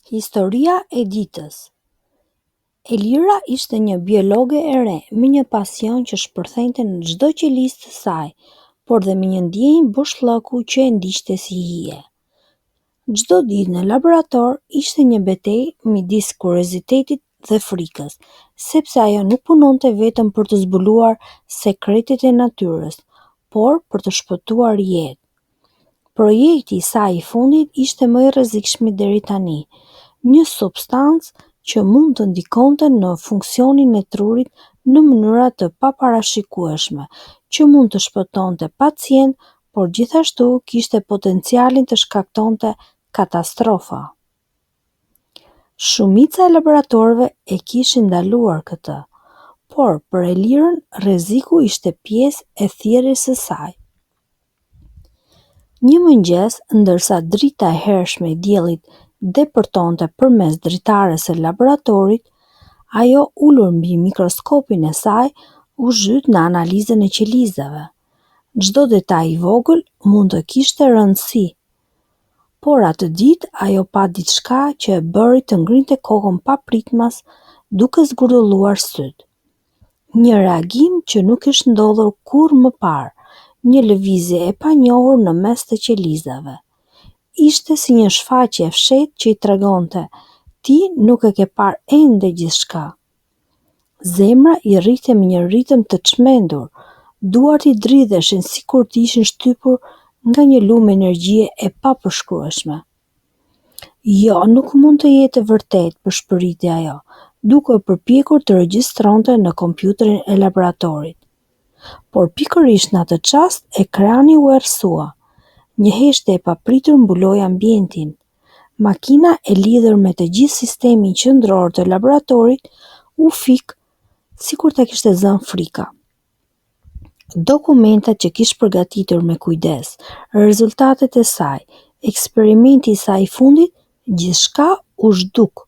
Historia e ditës. Elira ishte një biologe e re, me një pasion që shpërthente në çdo qelisë të saj, por dhe me një ndjenjë boshllëku që e ndiqte si hije. Çdo ditë në laborator ishte një betejë midis kuriozitetit dhe frikës, sepse ajo nuk punonte vetëm për të zbuluar sekretet e natyrës, por për të shpëtuar jetë. Projekti i saj i fundit ishte më i rrezikshëm deri tani, një substancë që mund të ndikonte në funksionin e trurit në mënyra të paparashikueshme, që mund të shpëtonte pacient, por gjithashtu kishte potencialin të shkaktonte katastrofa. Shumica e laboratorëve e kishin ndaluar këtë, por për Elirën rreziku ishte pjesë e thirrjes së saj. Një mëngjes, ndërsa drita e hershme e diellit depërtonte përmes dritares së laboratorit, ajo ulur mbi mikroskopin e saj u zhyt në analizën e qelizave. Çdo detaj i vogël mund të kishte rëndësi, por atë ditë ajo pa diçka që e bëri të ngrinte kokën papritmas, duke zgurdulluar syt. Një reagim që nuk ishte ndodhur kurrë më parë, një lëvizje e panjohur në mes të qelizave. Ishte si një shfaqje e fshehtë që i tregonte: ti nuk e ke parë ende gjithçka. Zemra i rrihte me një ritëm të çmendur, duart i dridheshin sikur të ishin shtypur nga një lumë energjie e papërshkrueshme. Jo, nuk mund të jetë e vërtetë, përshpëriti ajo, duke përpjekur të regjistronte në kompjuterin e laboratorit. Por pikërisht në atë çast ekrani u errësua. Një heshtje e papritur mbuloi ambientin. Makina e lidhur me të gjithë sistemin qendror të laboratorit u fik, sikur ta kishte zënë frika. Dokumentat që kishte përgatitur me kujdes, rezultatet e saj, eksperimenti i saj i fundit, gjithçka u zhduk.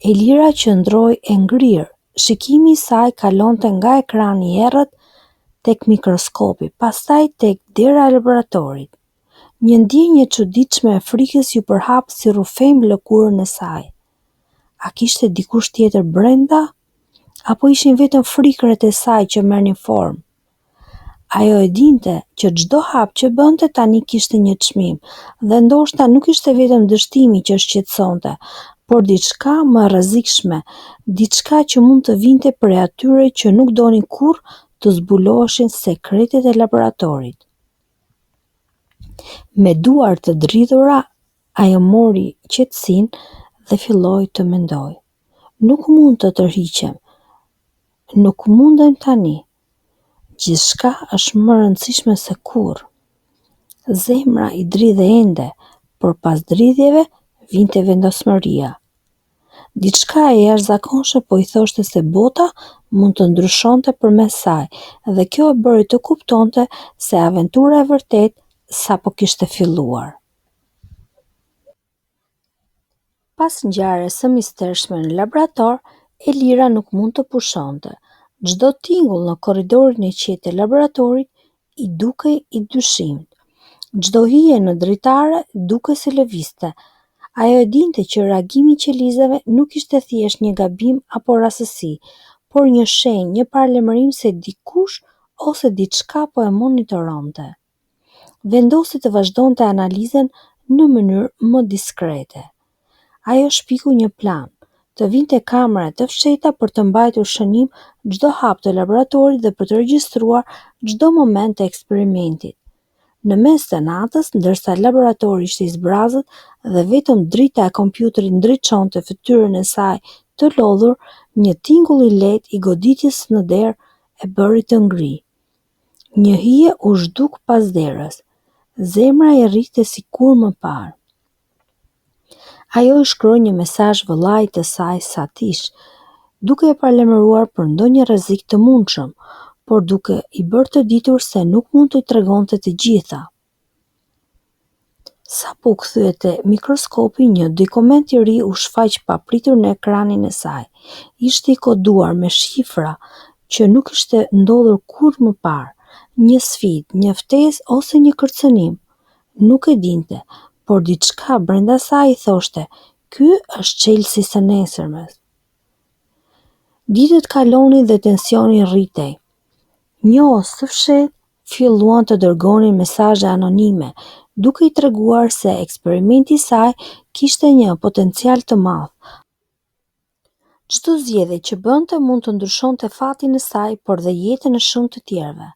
Elira qëndroi e ngrirë. Shikimi i saj kalonte nga ekrani i errët tek mikroskopi, pastaj tek dera e laboratorit. Një ndjenjë e çuditshme e frikës ju përhap si rrufejmë lëkurën e saj. A kishte dikush tjetër brenda? Apo ishin vetëm frikëret e saj që merrnin formë? Ajo e dinte që çdo hap që bënte tani kishte një çmim, dhe ndoshta nuk ishte vetëm dështimi që shqetësonte, por diçka më rrezikshme, diçka që mund të vinte prej atyre që nuk donin kurrë të zbuloheshin sekretet e laboratorit. Me duar të dridhura, ajo mori qetësinë dhe filloi të mendoj. Nuk mund të tërhiqem. Nuk mundem tani. Gjithçka është më rëndësishme se kurrë. Zemra i dridhe ende, por pas dridhjeve vinte vendosmëria. Diçka e jashtëzakonshme po i thoshte se bota mund të ndryshonte përmes saj, dhe kjo e bëri të kuptonte se aventura e vërtetë sapo kishte filluar. Pas ngjarjes së mistershme në laborator, Elira nuk mund të pushonte. Çdo tingull në korridorin e qetë të laboratorit i dukej i dyshimt. Çdo hije në dritare dukej se lëvizte. Ajo e dinte që reagimi i qelizave nuk ishte thjesht një gabim apo rastësi, por një shenjë, një paralajmërim se dikush ose diçka po e monitoronte. Vendosi të vazhdonte analizën në mënyrë më diskrete. Ajo shpiku një plan, të vinte kamera të fshehta për të mbajtur shënim çdo hap të laboratorit dhe për të regjistruar çdo moment të eksperimentit. Në mes të natës, ndërsa laboratori ishte i zbrazët dhe vetëm drita e kompjuterit ndriçonte fytyrën e saj të lodhur, një tingull i lehtë i goditjes në derë e bëri të ngri. Një hije u zhduk pas derës. Zemra i rrihte si kurrë më parë. Ajo i shkroi një mesazh vëllait të saj Satish, duke e paralajmëruar për ndonjë rrezik të mundshëm, por duke i bërë të ditur se nuk mund t'i tregonte të gjitha. Sapo u kthye te mikroskopi, një dokument i ri u shfaq papritur në ekranin e saj. Ishte i koduar me shifra që nuk ishte ndodhur kurrë më parë, një sfidë, një ftesë ose një kërcënim. Nuk e dinte, por diçka brenda saj i thoshte, ky është Chelsea së nesërmes. Ditët kalonin dhe tensioni rritej. Njohës së fshehtë filluan të dërgonin mesazhe anonime, duke i treguar se eksperimenti i saj kishte një potencial të madh. Çdo zgjedhje që bënte mund të ndryshonte fatin e saj, por dhe jetën e shumë të tjerëve.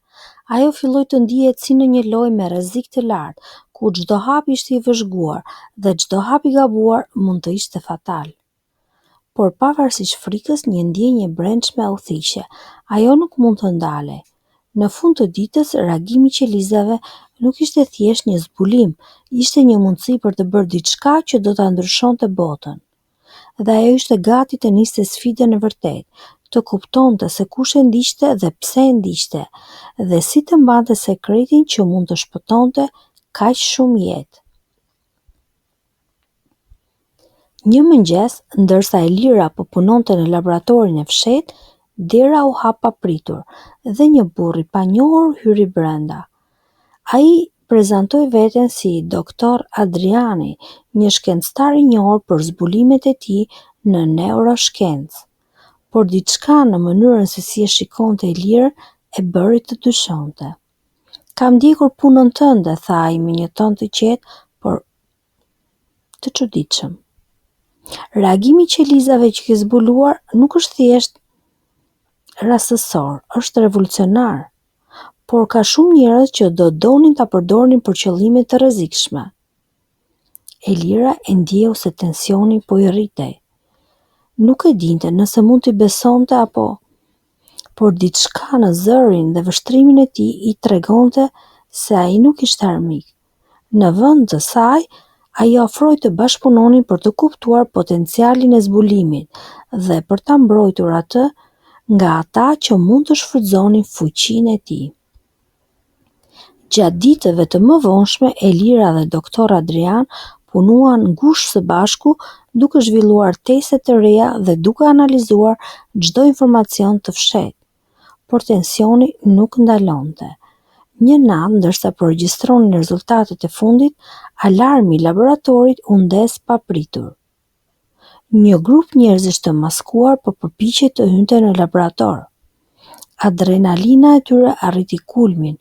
Ajo filloi të ndihet si në një lojë me rrezik të lartë, ku çdo hap ishte i vëzhguar dhe çdo hap i gabuar mund të ishte fatal. Por pavarësisht frikës, një ndjenjë e brendshme u thiqe. Ajo nuk mund të ndalej. Në fund të ditës, reagimi i qelizave nuk ishte thjesht një zbulim, ishte një mundësi për të bërë diçka që do ta ndryshonte botën. Dhe ajo ishte gati të niste sfidën e vërtetë, të kuptonte se kush e ndiqte dhe pse e ndiqte, dhe si të mbante sekretin që mund të shpëtonte kaq shumë jetë. Një mëngjes, ndërsa Elira po punonte në laboratorin e fshehtë, dera u hap papritur dhe një burr i panjohur hyri brenda. Ai prezantoi veten si doktor Adriani, një shkencëtar i njohur për zbulimet e tij në neuroshkencë. Por diçka në mënyrën se si e shikonte Elirën e bëri të dyshonte. Kam ndjekur punën tënde, tha ai me një ton të qetë, por të çuditshëm. Reagimi i qelizave që ke zbuluar nuk është thjesht rastësor, është revolucionar, por ka shumë njerëz që do donin ta përdornin për qëllime të rrezikshme. Elira e ndjeu se tensioni po i rritej. Nuk e dinte nëse mund t'i besonte apo, por diçka në zërin dhe vështrimin e tij i tregonte se ai nuk ishte armik. Në vend të saj, ai ofroi të bashkëpunonin për të kuptuar potencialin e zbulimit dhe për ta mbrojtur atë nga ata që mund të shfrytëzonin fuqinë e tij. Gjatë ditëve të mëvonshme, Elira dhe doktor Adrian punuan ngushtë së bashku, duke zhvilluar teste të reja dhe duke analizuar çdo informacion të fshehtë. Por tensioni nuk ndalonte. Një natë, ndërsa po regjistronin rezultatet e fundit, alarmi i laboratorit u ndes papritur. Një grup njerëzish të maskuar po përpiqej të hynte në laborator. Adrenalina e tyre arriti kulmin.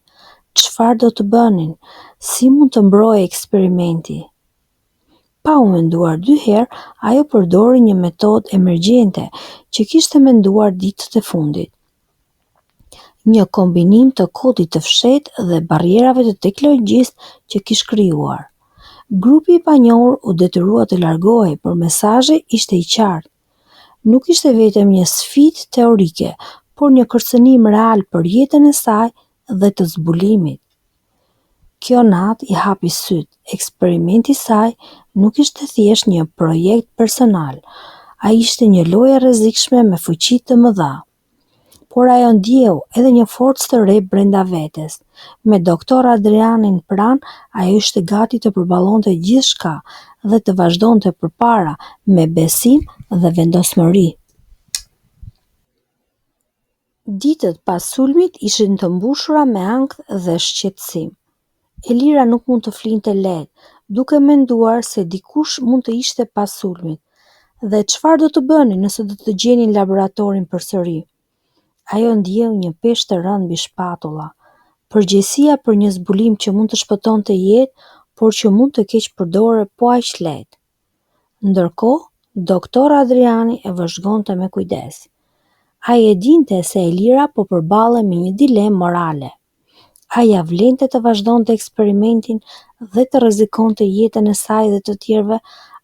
Çfarë do të bënin? Si mund të mbrojë eksperimenti? Pa u menduar dy herë, ajo përdori një metodë emergjente që kishte menduar ditët e fundit. Një kombinim të kodit të fshehtë dhe barrierave të teknologjisë që kishte krijuar. Grupi i panjohur u detyrua të largohej, por mesazhi ishte i qartë. Nuk ishte vetëm një sfidë teorike, por një kërcënim real për jetën e saj dhe të zbulimit. Kjo natë i hapi syt. Eksperimenti i saj nuk ishte thjesht një projekt personal, ai ishte një lojë e rrezikshme me fuqi të mëdha. Por ajo ndjeu edhe një forcë të re brenda vetes. Me doktor Adrianin pranë, ajo ishte gati të përballonte gjithçka dhe të vazhdonte përpara me besim dhe vendosmëri. Ditët pas sulmit ishin të mbushura me ankth dhe shqetësim. Elira nuk mund të flinte lehtë, duke menduar se dikush mund të ishte pas sulmit. Dhe çfarë do të bënin nëse do të gjenin laboratorin përsëri? Ajo ndjeu një peshë të rëndë mbi shpatulla. Përgjegjësia për një zbulim që mund të shpëtonte jetë, por që mund të keq përdorë po aq lehtë. Ndërkohë, doktor Adriani e vëzhgonte me kujdes. Ai e dinte se Elira po përballej me një dilemë morale. A ja vlente të vazhdonte eksperimentin dhe të rrezikonte jetën e saj dhe të tjerëve,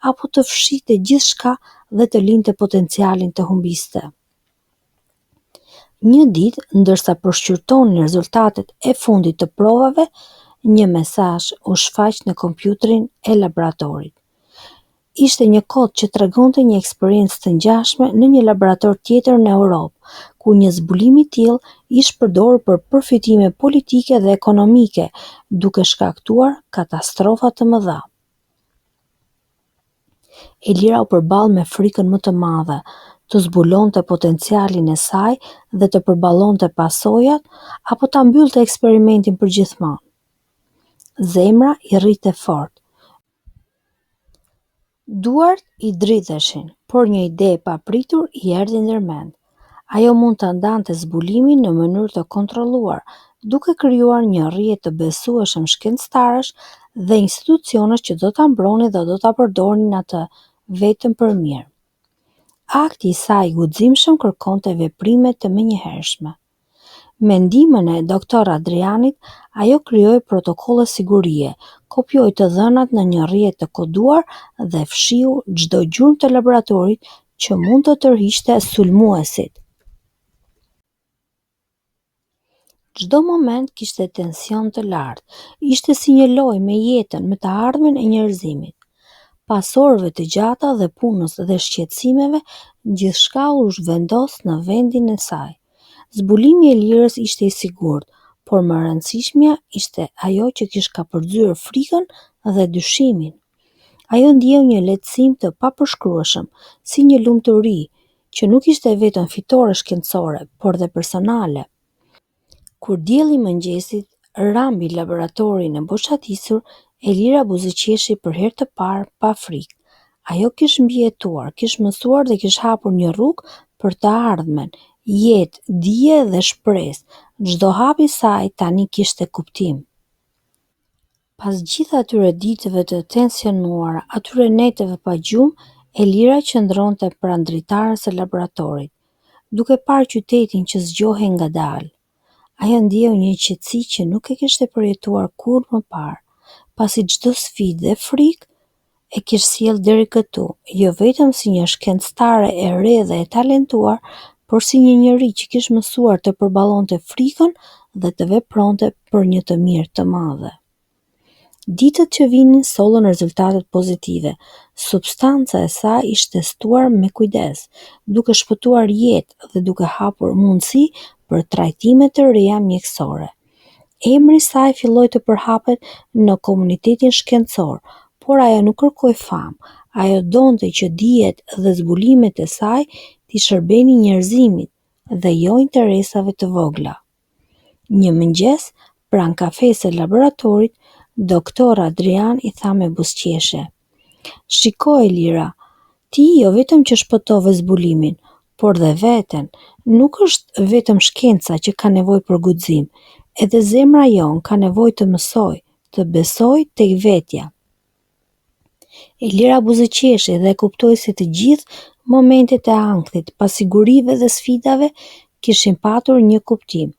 apo të fshinte gjithçka dhe të linte potencialin të humbiste. Një ditë, ndërsa përshqyrtonin rezultatet e fundit të provave, një mesazh u shfaq në kompjuterin e laboratorit. Ishte një kod që tregonte një eksperiencë të ngjashme në një laborator tjetër në Europë, ku një zbulim i tillë ishte përdorur për përfitime politike dhe ekonomike, duke shkaktuar katastrofa të mëdha. Elira u përball me frikën më të madhe, të zbulonte potencialin e saj dhe të përballonte pasojat, apo ta mbyllte eksperimentin përgjithmonë. Zemra i rrite fort. Duart i dridheshin, por një ide e papritur i erdhi ndërmend. Ajo mund të ndante zbulimin në mënyrë të kontrolluar, duke krijuar një rrjet të besueshëm shkencëtarësh dhe institucionesh që do ta mbronin dhe do ta përdornin atë vetëm për mirë. Akti i saj i guximshëm kërkonte veprime të menjëhershme. Me ndihmën e doktor Adrianit, ajo krijoi protokolle sigurie, kopjoi të dhënat në një rrjet të koduar dhe fshiu çdo gjurmë të laboratorit që mund të tërhiqte sulmuesit. Çdo moment kishte tension të lartë, ishte si një lojë me jetën, me të ardhmen e njerëzimit. Pas orëve të gjata dhe punës dhe shqetësimeve, gjithçka u zhvendos në vendin e saj. Zbulimi i Elirës ishte i sigurt, por më e rëndësishmja ishte ajo që kishte kapërcyer frikën dhe dyshimin. Ajo ndjeu një lehtësim të papërshkrueshëm, si një lumturi që nuk ishte vetëm fitore shkencore, por dhe personale. Kur dielli i mëngjesit rambi laboratorin e boshatisur, Elira buzëqeshi për herë të parë pa frikë. Ajo kishte mbijetuar, kishte mësuar dhe kishte hapur një rrugë për të ardhmen, jetë, dije dhe shpresë. Çdo hap i saj tani kishte kuptim. Pas gjithë atyre ditëve të tensionuara, atyre neteve pa gjumë, Elira qëndronte pranë dritares së laboratorit, duke parë qytetin që zgjohej ngadalë. Ajo ndjeu një qetësi që nuk e kishte përjetuar kurrë më parë, pasi çdo sfidë dhe frikë e kishte sjellë deri këtu, jo vetëm si një shkencëtare e re dhe e talentuar, por si një njeri që kishte mësuar të përballonte frikën dhe të vepronte për një të mirë të madhe. Ditët që vinin sollën rezultatet pozitive. Substanca e saj ishte testuar me kujdes, duke shpëtuar jetë dhe duke hapur mundësi për trajtime të reja mjekësore. Emri i saj filloi të përhapet në komunitetin shkencor, por ajo nuk kërkoi famë. Ajo donte që dijet dhe zbulimet e saj t'i shërbenin njerëzimit dhe jo interesave të vogla. Një mëngjes, pranë kafes së laboratorit, doktor Adrian i tha me buzëqeshje: "Shiko Elira, ti jo vetëm që shpëtove zbulimin, por dhe veten. Nuk është vetëm shkenca që ka nevojë për guxim, edhe zemra jon ka nevojë të mësoj, të besoj tek vetja." Elira buzëqeshi dhe kuptoi se të gjithë momentet e ankthit, pasigurive dhe sfidave kishin patur një kuptim.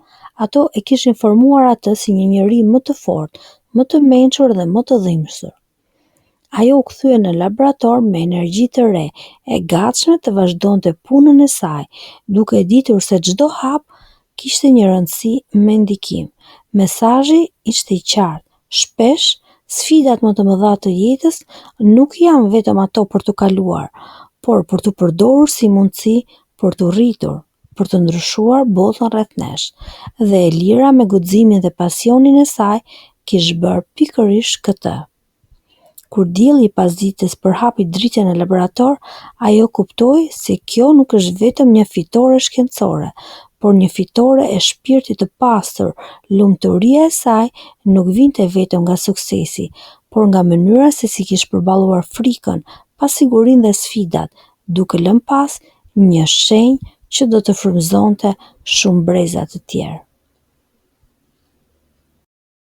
Ato e kishin formuar atë si një njeri më të fortë, më të mençur dhe më të dhimbshur. Ajo u kthye në laborator me energji të re, e gatshme të vazhdonte punën e saj, duke ditur se çdo hap kishte një rëndësi me ndikim. Mesazhi ishte i qartë: shpesh sfidat më të mëdha të jetës nuk janë vetëm ato për të kaluar, por për të përdorur si mundësi për të rritur, për të ndryshuar botën rreth nesh. Dhe Elira me guximin dhe pasionin e saj kishte bërë pikërisht këtë. Kur dielli i pasdites përhapi dritën e laborator, ajo kuptoi se kjo nuk është vetëm një fitore shkencore, por një fitore e shpirtit të pastër. Lumturia e saj nuk vinte vetëm nga suksesi, por nga mënyra se si kishte përballuar frikën, pasigurinë dhe sfidat, duke lënë pas një shenjë që do të frymëzonte shumë breza të tjerë.